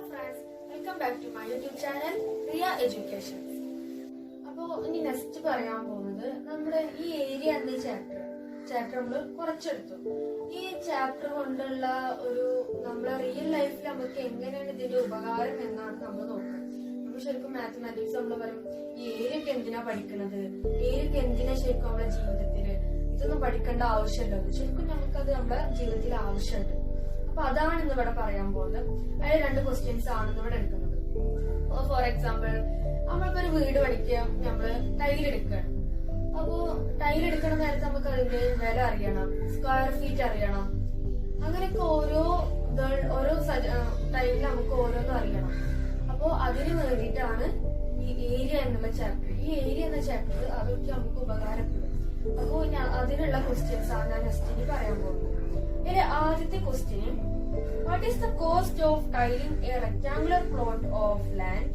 friends, welcome back to my YouTube channel Riya Education. അപ്പോൾ ഇനി next പറയാൻ പോകുന്നത് നമ്മുടെ ഈ ഏരിയ എന്ന ചാപ്റ്റർ നമ്മൾ കുറച്ചെടുത്തു. ഈ ചാപ്റ്റർ കൊണ്ടുള്ള ഒരു നമ്മളെ റിയൽ ലൈഫിൽ നമുക്ക് എങ്ങനെയാണ് ഇതിന്റെ ഉപകാരം എന്നാണ് നമ്മൾ നോക്കുന്നത്. നമ്മൾ ശരിക്കും മാത്തമാറ്റിക്സ് നമ്മൾ പറയും ഈ ഏരിയൊക്കെ എന്തിനാ പഠിക്കുന്നത്, ഏരിയൊക്കെ എന്തിനാ ശരിക്കും നമ്മുടെ ജീവിതത്തില് ഇതൊന്നും പഠിക്കേണ്ട ആവശ്യമില്ല. ശരിക്കും നമുക്കത് നമ്മുടെ ജീവിതത്തിൽ ആവശ്യമുണ്ട്. അപ്പൊ അതാണ് ഇന്ന് ഇവിടെ പറയാൻ പോകുന്നത്. അതിൽ 2 ക്വസ്റ്റ്യൻസ് ആണ് ഇവിടെ എടുക്കുന്നത്. ഫോർ എക്സാമ്പിൾ, നമ്മൾക്കൊരു വീട് പണിക്കാൻ നമ്മള് ടൈലെടുക്കുകയാണ്. അപ്പോ ടൈലെടുക്കണ നേരത്തെ നമുക്ക് അതിന്റെ വില അറിയണം, സ്ക്വയർ ഫീറ്റ് അറിയണം. അങ്ങനെയൊക്കെ ഓരോ ടൈലിൽ നമുക്ക് ഓരോന്നും അറിയണം. അപ്പോ അതിന് വേണ്ടിയിട്ടാണ് ഈ ഏരിയ എന്നുള്ള ചാപ്റ്റർ. ഈ ഏരിയ എന്ന ചാപ്റ്റർ അതൊക്കെ നമുക്ക് ഉപകാരപ്പെടും. അപ്പോ അതിനുള്ള ക്വസ്റ്റ്യൻസ് ആണ് ഞാൻ നെക്സ്റ്റ് പറയാൻ പോകുന്നത്. ഇതിലെ ആദ്യത്തെ question, what is the cost of tiling a rectangular plot of land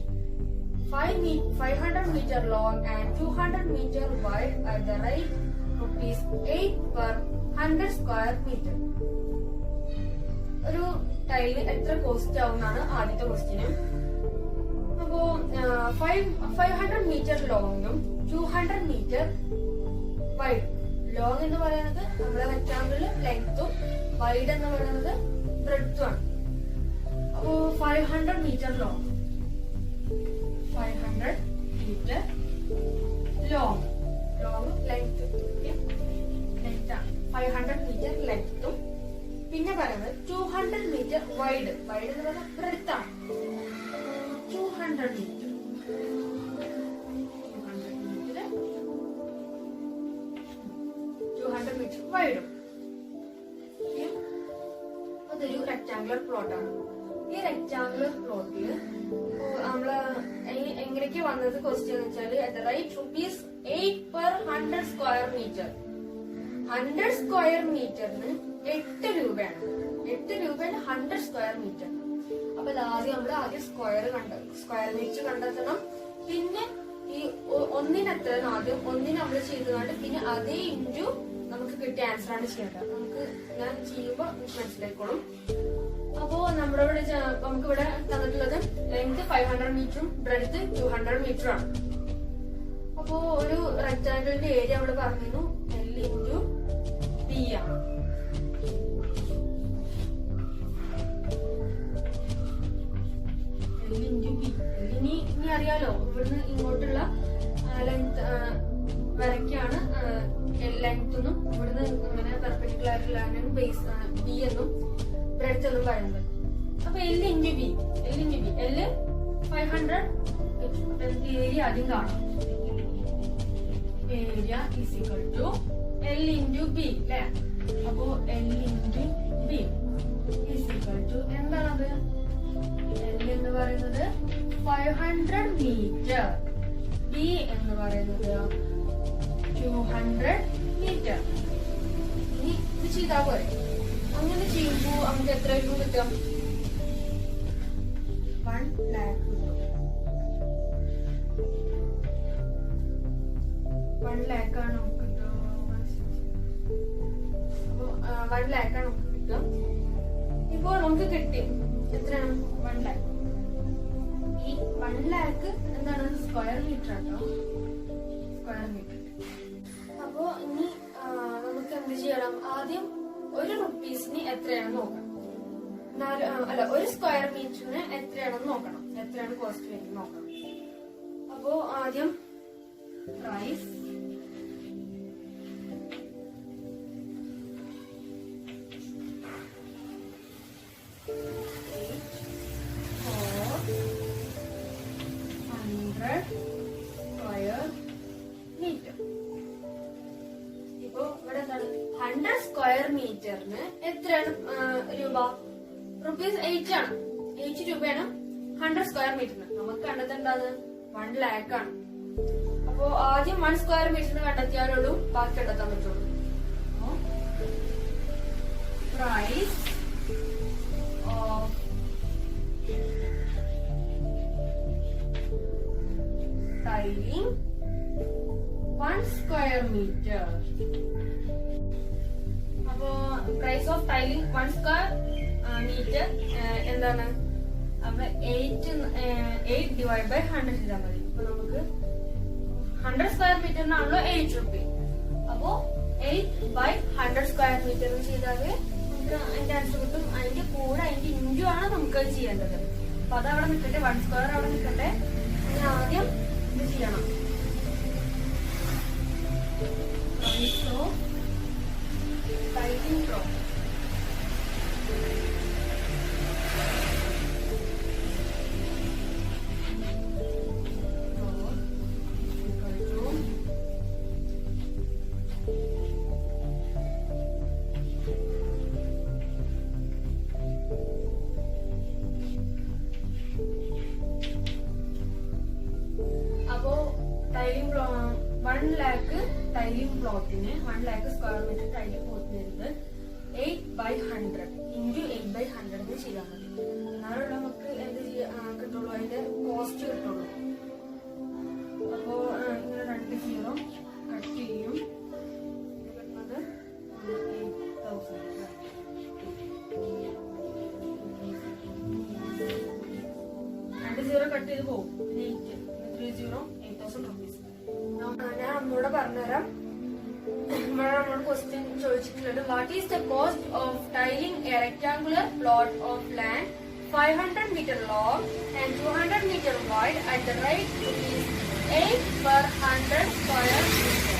500 meter long and 200 meter wide at the rate ₹8 per 100 square meter? ഒരു ടൈലിന് എത്ര കോസ്റ്റ് ആവുന്നതാണ് ആദ്യത്തെ ക്വസ്റ്റ്യൻ. അപ്പോ 500 മീറ്റർ ലോങ്ങും 200 മീറ്റർ വൈഡ്. ലോങ് എന്ന് പറയുന്നത് നമ്മുടെ റെക്ടാങ്കിളിൽ ലെങ്ത്തും, വൈഡ് എന്ന് പറയുന്നത് ബ്രെഡ്ത്തും ആണ്. അപ്പോ 500 metre long, 500 metre long length ആണ്, 500 മീറ്റർ ലെങ്ത്തും. പിന്നെ പറയുന്നത് 200 മീറ്റർ വൈഡ് എന്ന് പറയുന്നത് ബ്രെഡ്ത്ത് ആണ്. 200 മീറ്റർ വൈഡും. അതൊരു റെക്ടാങ്കുലർ പ്ലോട്ട് ആണ്. ഈ റെക്ടാങ്കുലർ പ്ലോട്ടില് നമ്മള് എങ്ങനെയൊക്കെ വന്നത് ക്വസ്റ്റ്യൻ എന്ന് വെച്ചാല് at the rate ₹8 per 100 square metre. 100 square മീറ്ററിന് 8 രൂപയാണ്. 8 രൂപയാണ് 100 സ്ക്വയർ മീറ്റർ. അപ്പൊ ആദ്യം സ്ക്വയർ മീറ്റർ കണ്ടെത്തണം. പിന്നെ ഈ ഒന്നിനെത്ര ആദ്യം ഒന്നിന് നമ്മൾ ചെയ്തുകൊണ്ട് പിന്നെ അതേ ഇൻറ്റു നമുക്ക് കിട്ടിയ ആൻസർ ആണ് ചെയ്യേണ്ടത്. ഞാൻ ചെയ്യുമ്പോൾ മനസ്സിലായിക്കോളും. അപ്പോ നമുക്കിവിടെ തന്നിട്ടുള്ളത് ലെങ്ത് 500 മീറ്ററും ബ്രെഡ്ത്ത് 200 മീറ്ററും ആണ്. അപ്പോ ഒരു റെക്ടാങ്കിളിന്റെ ഏരിയ അവിടെ പറഞ്ഞിരുന്നു L ഇൻറ്റു B ആണ്. L into B. ഇനി അറിയാലോ, ഇവിടുന്ന് ഇങ്ങോട്ടുള്ള ലെങ്ത് വരയ്ക്കാണ് ലെങ്ത് എന്നും ഇവിടുന്ന് ഇങ്ങനെ പെർപെൻഡിക്കുലർ ആയിട്ടുള്ള ബേസ് ബി എന്നും ബ്രെഡ്ത്ത് എന്നും പറയുന്നത്. അപ്പൊ L into B, L 500. Area ആദ്യം കാണാം. Area is equal to L into B അല്ലെ. അപ്പോ L into B is equal to എന്താണത്? L എന്ന് പറയുന്നത് 500 മീറ്റർ, ബി എന്ന് പറയുന്നത് 200 മീറ്റർ. ഇനി ഇത് ചെയ്താൽ പോരെ. അങ്ങനെ ചെയ്യുമ്പോ നമുക്ക് എത്ര രൂപ കിട്ടും? 1 lakh കിട്ടും. 1 lakh ആണ് നമുക്ക് കിട്ടും. അപ്പൊ 1 lakh ആണ് നമുക്ക് കിട്ടും. ഇപ്പോ നമുക്ക് കിട്ടി എത്രയാണ്? 1 lakh. ഈ 1 lakh എന്താണ്? സ്ക്വയർ മീറ്റർ ആട്ടോ, സ്ക്വയർ മീറ്റർ. അപ്പോ ഇനി നമുക്ക് എന്ത് ചെയ്യണം? ആദ്യം ഒരു റുപ്പീസിന് എത്രയാണെന്ന് നോക്കണം. ഒരു സ്ക്വയർ മീറ്ററിന് എത്രയാണെന്ന് നോക്കണം, എത്രയാണ് കോസ്റ്റ് വരുന്നത് നോക്കണം. അപ്പോ ആദ്യം പ്രൈസ് സ്ക്വയർ മീറ്ററിന് എത്രയാണ് രൂപ? ₹8 ആണ്. 8 രൂപയാണ് 100 സ്ക്വയർ മീറ്ററിന്. നമുക്ക് കണ്ടെത്തേണ്ടത് 1 lakh ആണ്. അപ്പോ ആദ്യം 1 സ്ക്വയർ മീറ്ററിന് കണ്ടെത്തിയാലുള്ളൂ ബാക്കി കണ്ടെത്താൻ പറ്റുള്ളൂ. Price of tiling 1 square metre. അപ്പോ price of tiling 1 square metre എന്താണ്? നമ്മള് 8 ഡിവൈഡ് ബൈ 100 ചെയ്താൽ മതി. അപ്പൊ നമുക്ക് 100 സ്ക്വയർ മീറ്ററിനാണല്ലോ 8 റുപ്പി. അപ്പോ 8 ബൈ 100 സ്ക്വയർ മീറ്റർ ചെയ്താല് നമുക്ക് അതിന്റെ ആൻസർ കിട്ടും. അതിന്റെ കൂടെ അതിന്റെ ഇൻഡു ആണ് നമുക്ക് ചെയ്യേണ്ടത്. അപ്പൊ അതവിടെ നിൽക്കട്ടെ, 1 സ്ക്വയർ അവിടെ നിൽക്കട്ടെ. അതിന് ആദ്യം ഇത് ചെയ്യണം. ടൈലിംഗ് പ്ലോട്ട് ടൈലിംഗ് പ്ലോട്ടിന് 1 lakh സ്ക്വയർ മീറ്റർ ടൈലിംഗ് പ്ലോട്ടിന് വരുന്നത് 8 by 100 into 8 by 100 ചെയ്താൽ മതി. എന്നാലുള്ള നമുക്ക് എന്ത് കിട്ടുള്ളൂ, അതിന്റെ കോസ്റ്റ് കിട്ടുള്ളൂ. അപ്പോ ഇങ്ങനെ 2 0 കട്ട് ചെയ്യും. വരുന്നത് 8,000. 2 0 കട്ട് ചെയ്ത് പോകും. 8,000 rupees. ഞാൻ അമ്മോട് പറഞ്ഞുതരാം. ഇവിടെ നമ്മളോട് ക്വസ്റ്റ്യൻ ചോദിച്ചിട്ടുള്ളത്, what is the cost of tiling A rectangular plot of land 500 meter long and 200 meter wide at the rate rupees 8 per 100 square meter.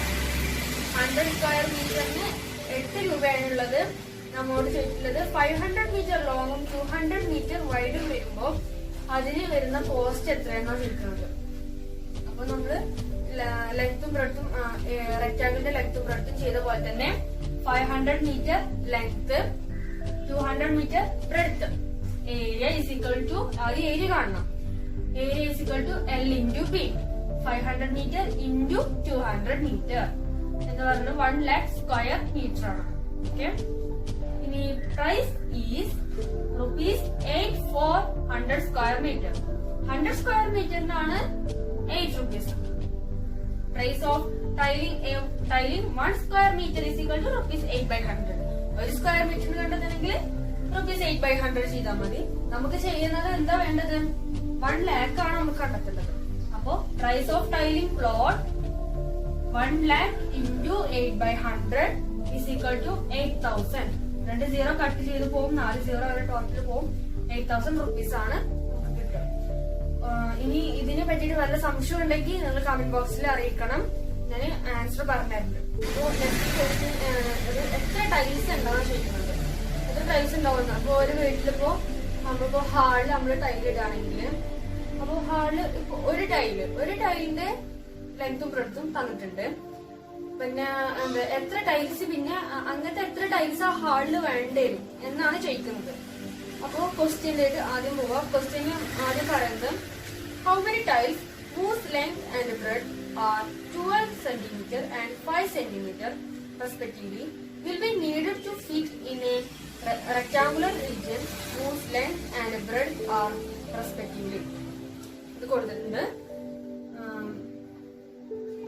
100 square meterന് 8 രൂപയാണുള്ളത്. നമ്മോട് ചോദിച്ചിട്ടുള്ളത് 500 meter ലോങ്ങും 200 meter വൈഡും വരുമ്പോ അതിന് വരുന്ന കോസ്റ്റ് എത്രയാണെന്നാണ് ചോദിക്കുന്നത്. അപ്പൊ നമ്മള് ലെങ്ത്തും ബ്രെഡ്ത്തും റെക്ടാങ്കിളിന്റെ ലെങ്ത്തും ബ്രെഡ്ത്തും ചെയ്ത പോലെ തന്നെ 500 meter length, 200 meter breadth. Area is equal to, അത് ഏരിയ കാണണം. Area is equal to L into B. 500 meter into 200 meter എന്ന് പറഞ്ഞാൽ 1 lakh സ്ക്വയർ മീറ്റർ ആണ്. ഓക്കെ, ഇനി price is rupees 8 for 100 square metre. 100 square മീറ്ററിനാണ് 8 rupees. Price of tiling 1 square meter is equal to rupees 8 by 100. ഒരു square മീറ്ററിന് കണ്ടെത്തണമെങ്കിൽ rupees 8 by 100 ചെയ്താൽ മതി. നമുക്ക് ചെയ്യുന്നത് എന്താ വേണ്ടത്, 1 lakh ആണ് നമുക്ക് കണ്ടെത്തേണ്ടത്. അപ്പോ price of tiling plot 1 lakh into 8 by 100 is equal to 8,000. 2 0 cut ചെയ്ത് പോകും, 4 0 അവരെ ടോട്ടൽ പോകും. 8,000 rupees ആണ് നമുക്ക് കിട്ടുക. ഇനി ഇതിനെ പറ്റിയിട്ട് വല്ല സംശയം ഉണ്ടെങ്കിൽ നിങ്ങൾ കമന്റ് ബോക്സിൽ അറിയിക്കണം. ഞാൻ ആൻസർ പറഞ്ഞിട്ടുണ്ട്. എത്ര ടൈൽസ് ഉണ്ടാവും ചോദിക്കുന്നത്, എത്ര ടൈൽസ് ഉണ്ടാവുന്ന. അപ്പൊ ഒരു വീട്ടിലിപ്പോ നമ്മളിപ്പോ ഹാളിൽ നമ്മള് ടൈൽ ഇടുകയാണെങ്കിൽ, അപ്പൊ ഹാളില് ഇപ്പൊ ഒരു ടൈലിന്റെ ലെങ്തും ബ്രെഡ്ത്തും തന്നിട്ടുണ്ട്. പിന്നെ എന്താ എത്ര ടൈൽസ്, പിന്നെ അങ്ങനത്തെ എത്ര ടൈൽസ് ആ ഹാളിൽ വേണ്ടേരും എന്നാണ് ചോദിക്കുന്നത്. അപ്പോ ക്വസ്റ്റ്യനിലേക്ക് ആദ്യം പോവാം. ക്വസ്റ്റ്യന് ആദ്യം പറയുന്നത്, how many tiles whose length and breadth are 12 centimeter and 5 centimeter respectively will be needed to fit in a rectangular region whose length and breadth are respectively. ഇത് കൊടുത്തിട്ടുണ്ട്.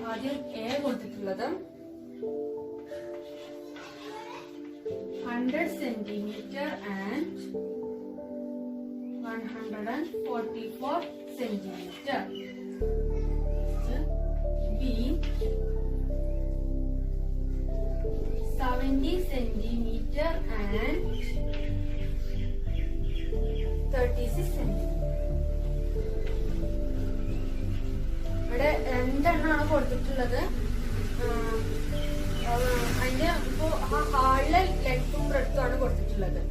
ആദ്യം എ കൊടുത്തിട്ടുള്ളത് 100 centimeter and 144 centimeter. B 70 centimeter and 36 centimeter. ഇവിടെ രണ്ടെണ്ണമാണ് കൊടുത്തിട്ടുള്ളത്. അതിന്റെ ഇപ്പൊ ആ ഹാളിലെ ലെങ്ത്തും ബ്രെഡ്ത്തും ആണ് കൊടുത്തിട്ടുള്ളത്.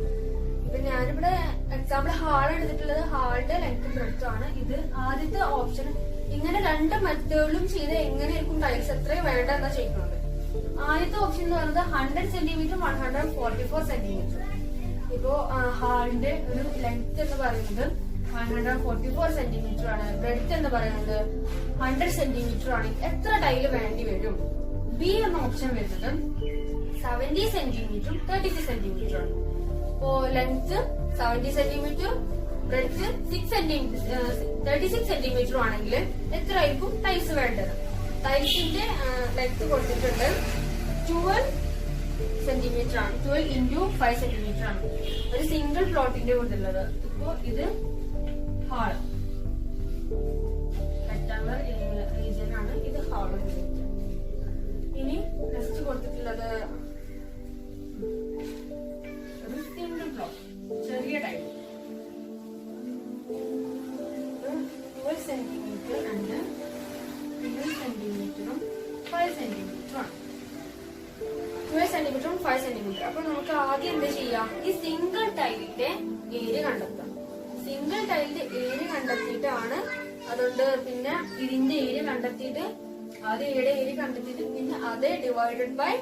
ഇപ്പൊ ഞാനിവിടെ എക്സാമ്പിൾ ഹാൾ എടുത്തിട്ടുള്ളത്, ഹാളിന്റെ ലെങ്ത്തും ബ്രെഡ്ത്തും ആണ്. ഇത് ആദ്യത്തെ ഓപ്ഷൻ. ഇങ്ങനെ രണ്ട് മെത്തേഡിലും ചെയ്ത് എങ്ങനെയായിരിക്കും ടൈൽസ് എത്രയും വേണ്ട എന്നാ ചെയ്യുന്നത്. ആദ്യത്തെ ഓപ്ഷൻ എന്ന് പറയുന്നത് 100 centimeter 144 centimeter. ഇപ്പോ ഹാളിന്റെ ഒരു ലെങ്ത് എന്ന് പറയുന്നത് 144 centimeter ആണ്. ബ്രെഡ്ത്ത് എന്ന് പറയുന്നത് 100 centimeter ആണ്. എത്ര ടൈല് വേണ്ടി വരും? ബി എന്ന ഓപ്ഷൻ വരുന്നത് 70 centimeter 36 centimeter ആണ്. ഇപ്പോ ലെങ്ത് 70 centimeter, ബ്രെഡ്ത്ത് 36 centimeter ആണെങ്കിൽ എത്ര ആയിരിക്കും ടൈൽസ് വേണ്ടത്? ടൈൽസിന്റെ ലെങ്ത് കൊടുത്തിട്ടുണ്ട് 12 centimeter ആണ്. 12 into 5 centimeter ആണ്. ഒരു സിംഗിൾ പ്ലോട്ടിന്റെ കൊടുത്തുള്ളത്. ഇപ്പോ ഇത് 5 സെന്റിമീറ്റർ ആണ്. 12 സെന്റിമീറ്ററും 5 സെന്റിമീറ്റർ. അപ്പൊ നമുക്ക് ആദ്യം എന്താ ചെയ്യാം, ഈ സിംഗിൾ ടൈലിന്റെ ഏരിയ കണ്ടെത്താം. സിംഗിൾ ടൈലിന്റെ ഏരിയ കണ്ടെത്തിയിട്ടാണ്, അതുകൊണ്ട് പിന്നെ ഇതിന്റെ ഏരിയ കണ്ടെത്തിയിട്ട് ആദ്യം എയുടെ ഏരിയ കണ്ടെത്തിയിട്ട് പിന്നെ അതേ ഡിവൈഡഡ് ബൈ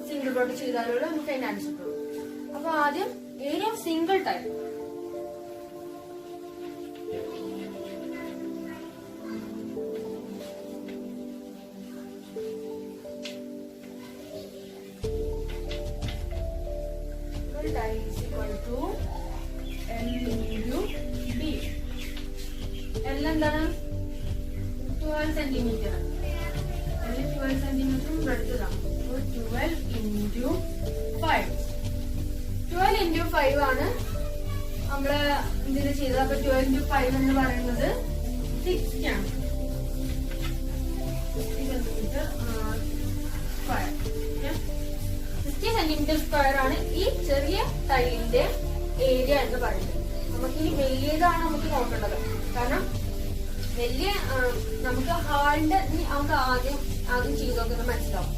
സിംഗിൾ ബ്രോട്ട് ചെയ്താലുള്ള നമുക്ക് അതിന്റെ ആൻസർ കിട്ടും. അപ്പൊ ആദ്യം area of single tile is equal to L into B. L എന്താണ്? 12 സെന്റിമീറ്റർ. L 12 സെന്റിമീറ്ററും ബ്രെഡ്താണ്. 12 into 5. 12 into 5 ആണ് നമ്മള് ഇതിന് ചെയ്തത്. അപ്പൊ 12 into 5 എന്ന് പറയുന്നത് 60 ആണ്. 60 സെന്റിമീറ്റർ സ്ക്വയർ. 60 സെന്റിമീറ്റർ സ്ക്വയർ ആണ് ഈ ചെറിയ ടൈലിന്റെ ഏരിയ എന്ന് പറയുന്നത്. നമുക്ക് ഇനി വലിയതാണ് നമുക്ക് നോക്കേണ്ടത്. കാരണം വലിയ നമുക്ക് ഹാളിന്റെ നമുക്ക് ആദ്യം ചെയ്ത് നോക്കുന്നത് മനസ്സിലാവും.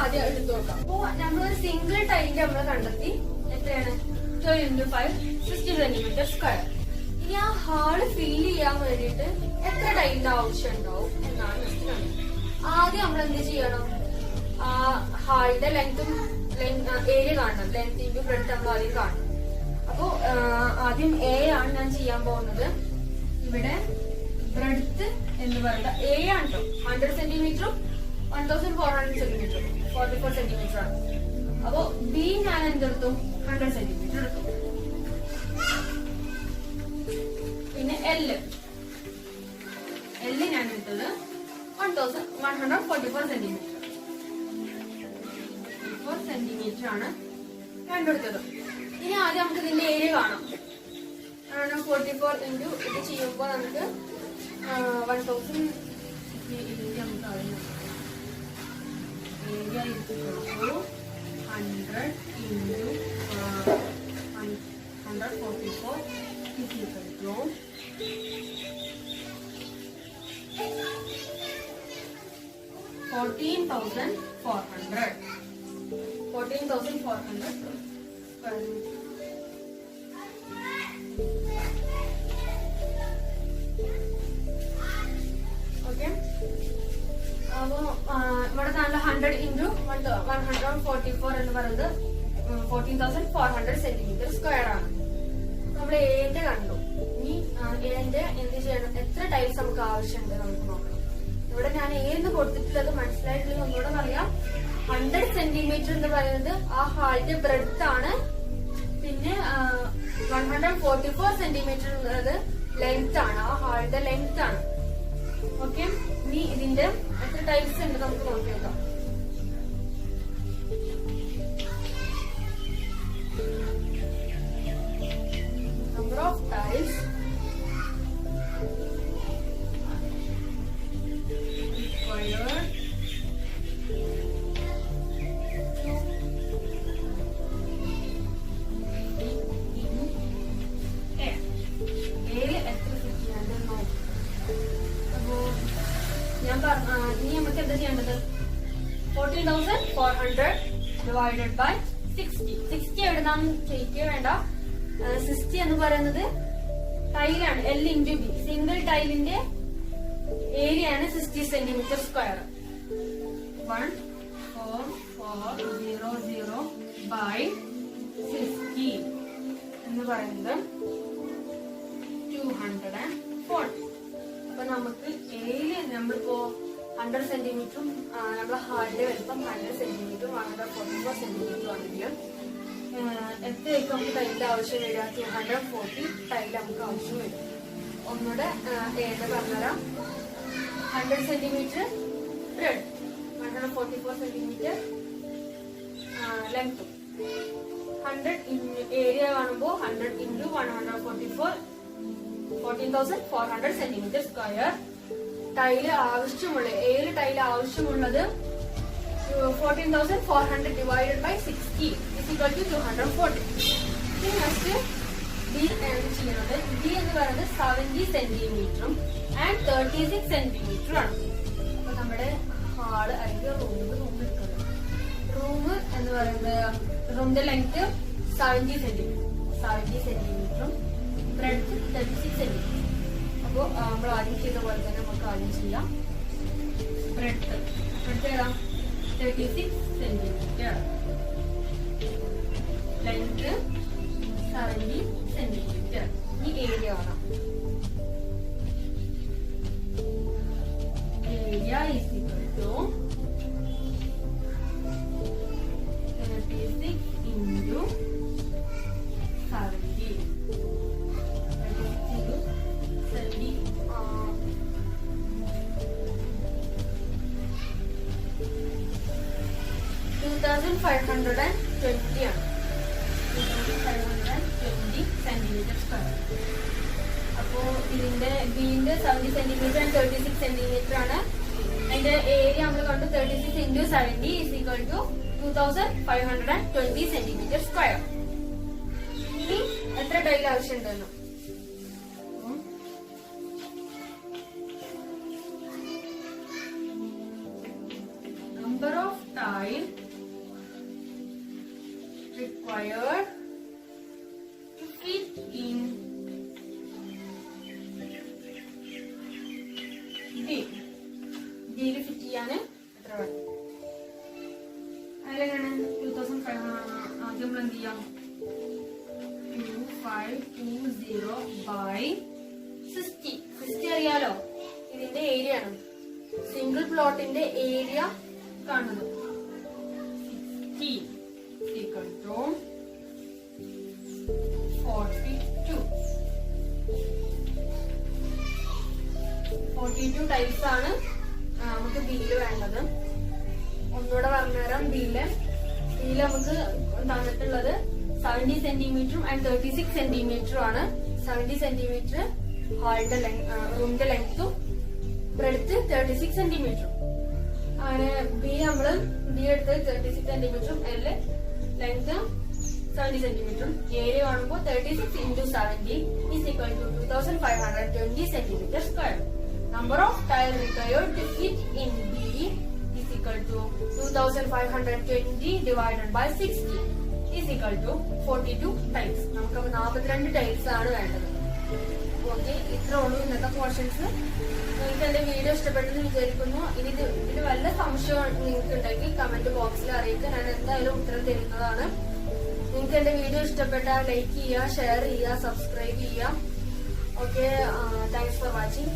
ആദ്യം എടുത്തു നോക്കാം. അപ്പോ നമ്മളൊരു സിംഗിൾ ടൈലിന്റെ നമ്മൾ കണ്ടെത്തി. എത്രയാണ്? 12 into 5 60 സെന്റിമീറ്റർ സ്ക്വയർ. ഇനി ആ ഹാള് ഫില്ല് ചെയ്യാൻ വേണ്ടിയിട്ട് എത്ര ടൈലിന്റെ ആവശ്യം ഉണ്ടാവും എന്നാണ് നെക്സ്റ്റ് കണ്ടത്. ആദ്യം നമ്മൾ എന്ത് ചെയ്യണം, ആ ഹാളിന്റെ ലെങ്തും ഏരിയ കാണണം. ലെങ്ത് ഇൻറ്റു ബ്രെഡ്ത്ത് നമ്മൾ ആദ്യം കാണണം. അപ്പോ ആദ്യം എ ആണ് ഞാൻ ചെയ്യാൻ പോകുന്നത്. ഇവിടെ ബ്രെഡ്ത്ത് എന്ന് പറയുന്നത് എ ആണ് കേട്ടോ. 100 സെന്റിമീറ്ററും 1400 സെന്റിമീറ്ററും 44 സെന്റിമീറ്റർ ആണ്. അപ്പോ ബി ഞാൻ എന്തെടുത്തു? 100 സെന്റിമീറ്റർ എടുത്തു. പിന്നെ എൽ ഞാൻ എടുത്തത് 1144 സെന്റിമീറ്റർ സെന്റിമീറ്റർ ആണ് കണ്ടെടുത്തത്. ഇനി ആദ്യം നമുക്ക് ഇതിന്റെ ഏരിയ കാണാം. 44 ഇൻറ്റു ഇത് ചെയ്യുമ്പോൾ നമുക്ക് 1000 ഏരിയ നമുക്ക് അറിയാം. Area 100 into 144 is equal to 14,400. 14,400 square meter. Okay. അപ്പോ ഇവിടെ നല്ല 100 into 144 എന്ന് പറയുന്നത് 14,400 സെന്റിമീറ്റർ സ്ക്വയർ ആണ്. നമ്മൾ ഏന്റെ കണ്ടു. ഇനി ഏന്റെ എന്ത് ചെയ്യണം, എത്ര ടൈൽസ് നമുക്ക് ആവശ്യമുണ്ട് നമുക്ക് നോക്കണം. ഇവിടെ ഞാൻ ഏന്ന് കൊടുത്തിട്ടുള്ളത് മനസ്സിലായിട്ടുള്ളത് ഒന്നുകൂടെ പറയാം. 100 സെന്റിമീറ്റർ എന്ന് പറയുന്നത് ആ ഹാളിന്റെ ബ്രെഡ്ത്ത് ആണ്. പിന്നെ 144 സെന്റിമീറ്റർ എന്നുള്ളത് ലെങ്ത് ആണ്, ആ ഹാളിന്റെ ലെങ്ത് ആണ്. ഓക്കെ. ഇനി ഇതിന്റെ എത്ര ടൈൽസ് ഉണ്ട് നമുക്ക് നോക്കിയേക്കാം. നമ്പർ ഓഫ് ടൈൽസ് required ഇനി നമുക്ക് എന്താ ചെയ്യേണ്ടത്? 14,400 ഡിവൈഡഡ് ബൈ 60. 60 എവിടുന്നാണ് ചെയ്യിക്കുക വേണ്ട. 60 എന്ന് പറയുന്നത് ടൈലാണ്. L into B. സിംഗിൾ ടൈലിന്റെ ഏരിയ ആണ് 60 സെന്റിമീറ്റർ സ്ക്വയർ. 14,400 ബൈ 60 എന്ന് പറയുന്നത് 240. അപ്പൊ നമുക്ക് ഏരിയ നമ്മളിപ്പോ 100 സെന്റിമീറ്ററും നമ്മുടെ ഹാളിന്റെ വലുപ്പം 100 സെന്റിമീറ്ററും 144 സെന്റിമീറ്ററും ആണെങ്കിലും എത്രയൊക്കെ നമുക്ക് ടൈലിന്റെ ആവശ്യം വരിക? 240 ടൈൽ നമുക്ക് ആവശ്യം വരും. ഒന്നുകൂടെ ഏത് പറഞ്ഞുതരാം. 100 centimetre bread, 144 centimetre length. 100 area കാണുമ്പോൾ 100 into 144 14,400 സെന്റിമീറ്റർ സ്ക്വയർ. ടൈല് ആവശ്യമുള്ള 7 ടൈല് ആവശ്യമുള്ളത് 14,400 divided by 60 is equal to 240. Next D ചെയ്യുന്നത്. ഡി എന്ന് പറയുന്നത് 70 സെന്റിമീറ്ററും ആൻഡ് 36 സെന്റിമീറ്ററും ആണ്. നമ്മുടെ ഹാള് അല്ലെങ്കിൽ റൂം എടുക്കുന്നത്. റൂം എന്ന് പറയുന്നത് റൂമിന്റെ ലെങ്ത് 70 സെന്റിമീറ്ററും ബ്രെഡ്ത്ത് 36 സെന്റിമീറ്റർ. അപ്പോ നമ്മൾ ആദ്യം ചെയ്ത പോലെ തന്നെ നമുക്ക് ആദ്യം ചെയ്യാം. ബ്രെഡ്ത്ത് ഏതാ 36 സെന്റിമീറ്റർ, ലെങ്ത് 70 സെന്റിമീറ്റർ. ഈ ഏരിയ ആണ്. Area is equal to 36 into 70. 2520 ആണ്. 2520 സെന്റിമീറ്റർ സ്ക്വയർ. അപ്പോ ഇതിന്റെ ബിന്റെ 70 സെന്റിമീറ്റർ ആൻഡ് 36 സെന്റിമീറ്റർ ആണ്. അതിന്റെ ഏരിയ നമ്മൾ കണ്ടു 36 into 70 is equal to 2520 centimetre square. ഇനി എത്ര ടൈൽ ആവശ്യമുണ്ടെന്ന് number of tile required to fit in ഡിയിൽ ഫിറ്റ് ചെയ്യാന് എത്ര വേണം? അതിലെങ്ങനെ 2500 ആദ്യം നമ്മൾ എന്ത് ചെയ്യാം? 2520/60 അറിയാലോ. ഇതിന്റെ ഏരിയ ആണ്. സിംഗിൾ പ്ലോട്ടിന്റെ ഏരിയ കാണുന്നത് 60 equal to 42 ടൈൽസ് ആണ് നമുക്ക് ബില്ല് വേണ്ടത്. ഒന്നുകൂടെ പറഞ്ഞുതരാം. ബില്ല് നമുക്ക് തന്നിട്ടുള്ളത് 70 സെന്റിമീറ്ററും ആൻഡ് 36 സെന്റിമീറ്ററും ആണ്. 70 സെന്റിമീറ്റർ ഹാളിന്റെ റൂമിന്റെ ലെങ്ത്തും ബ്രെഡ്ത്ത് 36 സെന്റിമീറ്ററും. അങ്ങനെ ബി എടുത്തത് 36 സെന്റിമീറ്ററും എല് ലെങ്ത് 70 സെന്റിമീറ്ററും. ഏരിയ കാണുമ്പോൾ 36 into 70 is equal to 2520 centimetre square. Number of tile required to fit in B is equal to 2520 divided by 60 is equal to 42 tiles. നമുക്ക് 42 tiles ആണ് വേണ്ടത്. Okay, ഇത്ര ഉള്ളൂ ഇന്നത്തെ പോർഷൻസ്. നിങ്ങൾക്ക് എന്റെ വീഡിയോ ഇഷ്ടപ്പെട്ടെന്ന് വിചാരിക്കുന്നു. ഇനി ഇതിന് വല്ല സംശയം നിങ്ങൾക്ക് ഉണ്ടെങ്കിൽ കമന്റ് ബോക്സിൽ അറിയിക്കുക. ഞാൻ എന്തായാലും ഉത്തരം തരുന്നതാണ്. നിങ്ങൾക്ക് എന്റെ വീഡിയോ ഇഷ്ടപ്പെട്ടാൽ ലൈക്ക് ചെയ്യുക, ഷെയർ ചെയ്യുക, സബ്സ്ക്രൈബ് ചെയ്യുക. Okay, thanks for watching.